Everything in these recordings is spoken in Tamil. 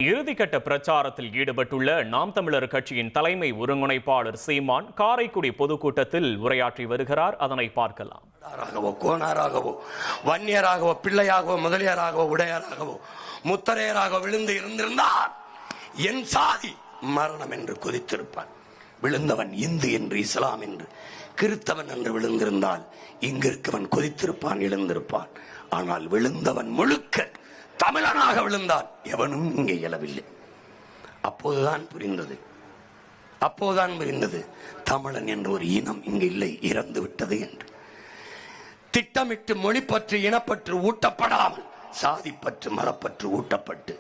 இறுதிக்கட்ட பிரச்சாரத்தில் ஈடுபட்டுள்ள நாம் தமிழர் கட்சியின் தலைமை ஒருங்கிணைப்பாளர் சீமான் காரைக்குடி பொதுக்கூட்டத்தில் உரையாற்றி வருகிறார். அதனை பார்க்கலாம். கோணாராகவோ வன்னியராகவோ பிள்ளையாகவோ முதலியாராகவோ உடையாராகவோ முத்தரையராக விழுந்து இருந்திருந்தார் என் சாதி மரணம் என்று கொதித்திருப்பான். விழுந்தவன் இந்து என்று இஸ்லாம் என்று கிறிஸ்தவன் என்று விழுந்திருந்தால் இங்கிருக்கவன் கொதித்திருப்பான், எழுந்திருப்பான். ஆனால் விழுந்தவன் முழுக்க தமிழனாக விழுந்தான் எவனும் இங்கே இயலவில்லை. அப்போதுதான் புரிந்தது தமிழன் என்ற ஒரு இனம் இங்கு இல்லை, இறந்து விட்டது என்று. திட்டமிட்டு மொழிப்பற்று இனப்பற்று ஊட்டப்படாமல் சாதிப்பற்று மதப்பற்று ஊட்டப்பட்டு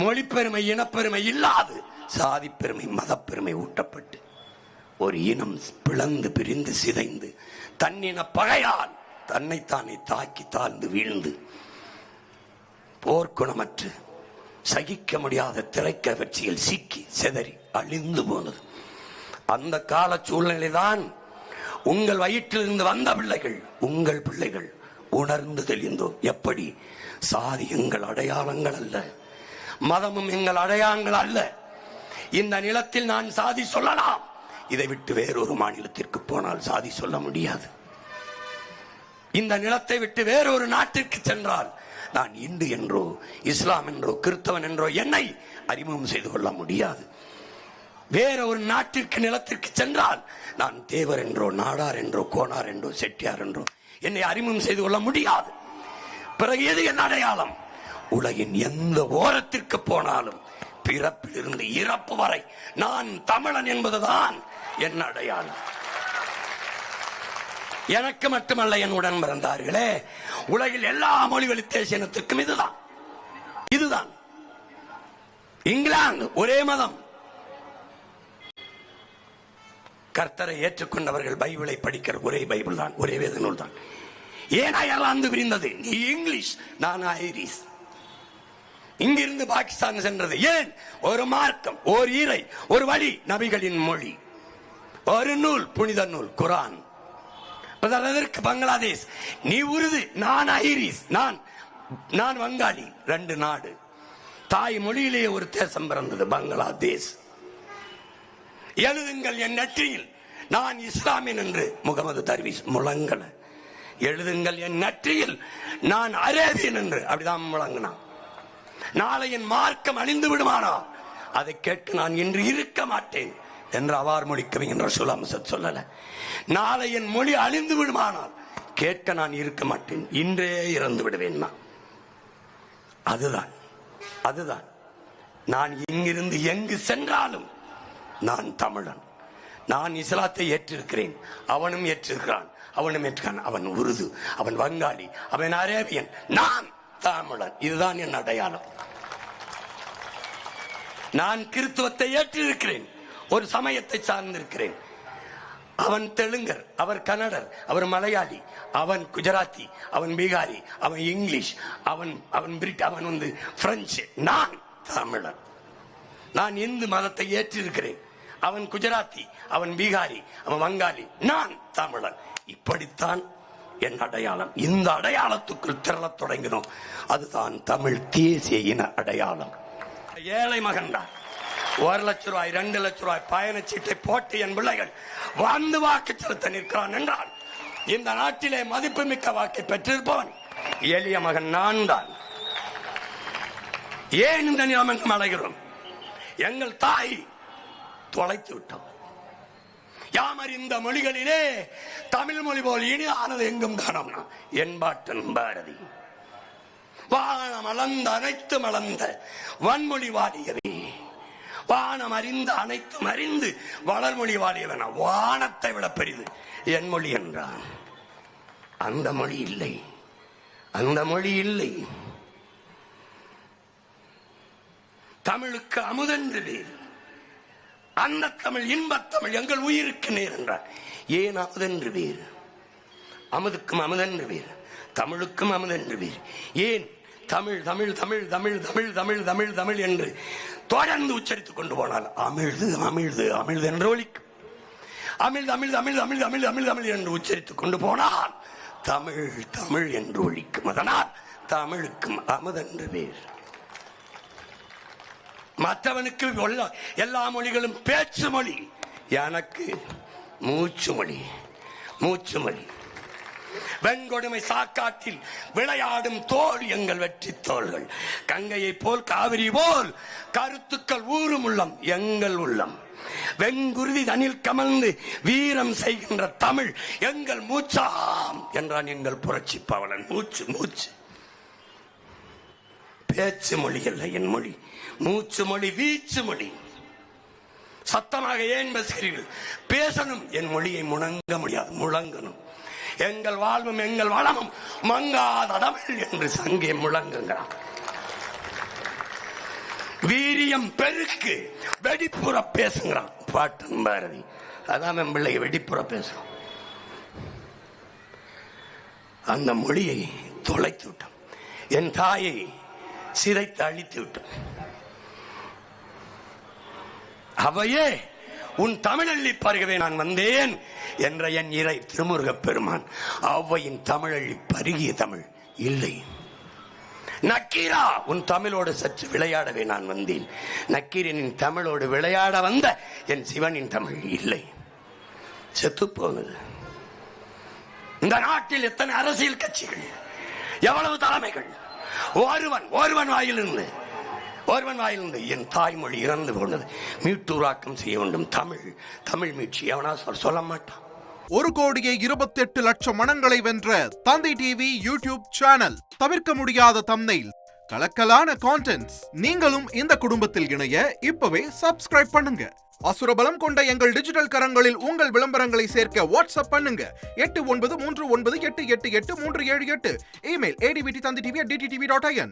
மொழிப்பெருமை இனப்பெருமை இல்லாது சாதி பெருமை மதப்பெருமை ஊட்டப்பட்டு ஒரு இனம் பிளந்து பிரிந்து சிதைந்து தன்னின பகையால் தன்னைத்தானே தாக்கி தாழ்ந்து வீழ்ந்து போர்க்குணமற்று சகிக்க முடியாத திரைக்கவர்ச்சியில் சிக்கி செதறி அழிந்து போனது. அந்த கால சூழ்நிலைதான் உங்கள் வயிற்றிலிருந்து வந்த பிள்ளைகள், உங்கள் பிள்ளைகள் உணர்ந்து தெளிந்தோம். எப்படி சாதி எங்கள் அடையாளங்கள் அல்ல, மதமும் எங்கள் அடையாளங்கள் அல்ல. இந்த நிலத்தில் நான் சாதி சொல்லலாம், இதை விட்டு வேறொரு மாநிலத்திற்கு போனால் சாதி சொல்ல முடியாது. இந்த நிலத்தை விட்டு வேறொரு நாட்டிற்கு சென்றால் நான் இந்து என்றோ இஸ்லாம் என்றோ கிறிஸ்தவன் என்றோ என்னை அறிமுகம் செய்து கொள்ள முடியாது. வேற ஒரு நாட்டிற்கு நிலத்திற்கு சென்றால் நான் தேவர் என்றோ நாடார் என்றோ கோனார் என்றோ செட்டியார் என்றோ என்னை அறிமுகம் செய்து கொள்ள முடியாது. பிறகு எது என் அடையாளம்? உலகின் எந்த ஓரத்திற்கு போனாலும் பிறப்பிலிருந்து இறப்பு வரை நான் தமிழன் என்பதுதான் என் அடையாளம். எனக்கு மட்டுமல்ல, என் உடன் பிறந்தார்களே, உலகில் எல்லா மொழிவழி தேசியனத்திற்கும் இதுதான். இங்கிலாந்து ஒரே மதம், கர்த்தரை ஏற்றுக்கொண்டவர்கள் பைபிளை படிக்கிற ஒரே பைபிள் தான், ஒரே வேத நூல் தான். ஏன் அயர்லாந்து பிரிந்தது? நீ இங்கிலீஷ், நான் ஐரிஷ். இங்கிருந்து பாகிஸ்தான் சென்றது ஏன்? ஒரு மார்க்கம், ஒரு இறை, ஒரு வழி, நபிகளின் மொழி, ஒரு நூல், புனித நூல் குரான். அதற்கு பங்களாதேஷ், நீ உருது, நான் ஐரிஷ், நான் வங்காளி. ரெண்டு நாடு, தாய் மொழியிலேயே ஒரு தேசம் பிறந்தது, பங்களாதேஷ். எழுதுங்கள் என் நெற்றியில் நான் இஸ்லாமியன் என்று முகமது தர்வீஸ் முழங்கல. எழுதுங்கள் என் நெற்றியில் நான் அரேபியன் என்று, அப்படிதான் முழங்கினான். நாளை என் மார்க்கம் அழிந்து விடுமானா அதை கேட்டு நான் இன்று இருக்க மாட்டேன் என்று அவார் மொழி கவிஞர் ரசூல் அம்சத் சொல்லல. நாளை என் மொழி அழிந்து விடுமானால் கேட்க நான் இருக்க மாட்டேன், இன்றே இறந்து விடுவேன். அதுதான் நான் இங்கிருந்து எங்கு சென்றாலும் நான் தமிழன். நான் இஸ்லாத்தை ஏற்றிருக்கிறேன், அவனும் ஏற்றிருக்கிறான், அவன் உருது, அவன் வங்காளி, அவன் அரேபியன், நான் தமிழன். இதுதான் என் அடையாளம். நான் கிறிஸ்துவத்தை ஏற்றிருக்கிறேன், ஒரு சமயத்தை சார்ந்திருக்கிறேன். அவன் தெலுங்கர், அவர் கன்னடர், அவர் மலையாளி, அவன் குஜராத்தி, அவன் பீகாரி, அவன் இங்கிலீஷ், அவன் பிரிட், அவன் பிரெஞ்சு. நான் தமிழன். நான் இந்து மதத்தை ஏற்றிருக்கிறேன். அவன் குஜராத்தி, அவன் பீகாரி, அவன் வங்காளி, நான் தமிழன். இப்படித்தான் என் அடையாளம். இந்த அடையாளத்துக்குள் திரளத் தொடங்கினோம். அதுதான் தமிழ் தேசிய இன அடையாளம். ஏழை மகன்தான் 1 லட்சம் ரூபாய் 2 லட்சம் ரூபாய் பயணச்சீட்டை போட்டு என் பிள்ளைகள் வந்து வாக்கு செலுத்த நிற்கிறான் என்றால் இந்த நாட்டிலே மதிப்புமிக்க வாக்கை பெற்றிருப்பவன் எளிய மகன் நான் தான். ஏன் இந்த நிலைமைக்கு அடைகிறோம்? எங்கள் தாய் தொலைத்து விட்டோம். யாமர் இந்த மொழிகளிலே தமிழ் மொழி போல் இனிதானது எங்கும் காணோம்னா என்பாட்டன் பாரதி. வானம் அளந்த அனைத்து மலர்ந்த வன்மொழி வாடியவே, வானம் அறிந்து அனைத்தும் அறிந்து வளர்மொழி வாடியவன வானத்தை விட பெரிது என் மொழி என்றான். அந்த மொழி இல்லை, அந்த மொழி இல்லை. தமிழுக்கு அமுதென்று வேறு, அந்த தமிழ் இன்பத்தமிழ் எங்கள் உயிருக்கு நேர் என்றார். ஏன் அமுதென்று வேறு? அமுதுக்கும் அமுதென்று வேறு, தமிழுக்கும் அமுதென்று வேறு. ஏன் தமிழ் தமிழ் தமிழ் தமிழ் தமிழ் தமிழ் தமிழ் தமிழ் என்று தொடர்ந்து உச்சரித்துக் கொண்டு போனால் அமிழ்து அமிழ்து அமிழ்து என்று ஒலிக்கும். அமிழ் தமிழ் தமிழ் தமிழ் தமிழ் தமிழ் தமிழ் என்று உச்சரித்துக் கொண்டு போனால் தமிழ் தமிழ் என்று ஒலிக்கும். அதனால் தமிழுக்கும் அமுதென்று வேறு. மற்றவனுக்கு எல்லா மொழிகளும் பேச்சு மொழி, எனக்கு மூச்சு மொழி. மூச்சு மொழி. வெண்கொடுமை சாக்காட்டில் விளையாடும் தோல் எங்கள் வெற்றி தோள்கள். கங்கையை போல் காவிரி போல் கருத்துக்கள் ஊறும் உள்ளம் எங்கள் உள்ளம். வெங்குருதி தனில் கமழ்ந்து வீரம் செய்கின்ற தமிழ் எங்கள் மூச்சாம் என்றான் எங்கள் புரட்சி பவளன். மூச்சு மூச்சு. பேச்சு மொழி அல்ல என் மொழி, மூச்சு மொழி, வீச்சு மொழி. சத்தமாக ஏன் பேசுகிறீர்கள்? பேசணும். என் மொழியை முழங்க முடியாது, முழங்கணும். எங்கள் வாழ்வும் எங்கள் வளமும் மங்காத தமிழ் என்று சங்கே முழங்குகிறான். வீரியம் பெருக்கு, வெடிப்புற பேசுகிறான் பாட்டன் பாரதி. அதான் என் பிள்ளை வெடிப்புற பேசுறோம். அந்த மொழியை தொலைத்து விட்டோம். என் தாயை சிதைத்து அழித்து விட்டோம். அவையே உன் தமிழள்ளி பருகவே நான் வந்தேன் என்ற என் இறை திருமுருகப் பெருமான் அவ்வையின் தமிழள்ளி பருகிய தமிழ் இல்லை. நக்கீரா, உன் தமிழோடு சற்று விளையாடவே நான் வந்தேன். நக்கீரனின் தமிழோடு விளையாட வந்த என் சிவனின் தமிழ் இல்லை, செத்து போனது. இந்த நாட்டில் எத்தனை அரசியல் கட்சிகள், எவ்வளவு தலைமைகள், ஒருவன் வாயிலிருந்து என் தாய்மொழி இறந்து போனது. மீட்டூராக்கம் செய்ய வேண்டும். தமிழ் மீட்சி எவனா சொல்ல மாட்டான். 1,28,00,000 மனங்களை வென்ற தந்தி டிவி யூடியூப் சேனல். தவிர்க்க முடியாத தம்ப்நெயில், கலக்கலான கான்டென்ட்ஸ். நீங்களும் இந்த குடும்பத்தில் இணைய இப்பவே சப்ஸ்கிரைப் பண்ணுங்க. அசுரபலம் கொண்ட எங்கள் டிஜிட்டல் கரங்களில் உங்கள் விளம்பரங்களை சேர்க்க வாட்ஸ்அப் பண்ணுங்க. 8939888838. Email advttv@dttv.in.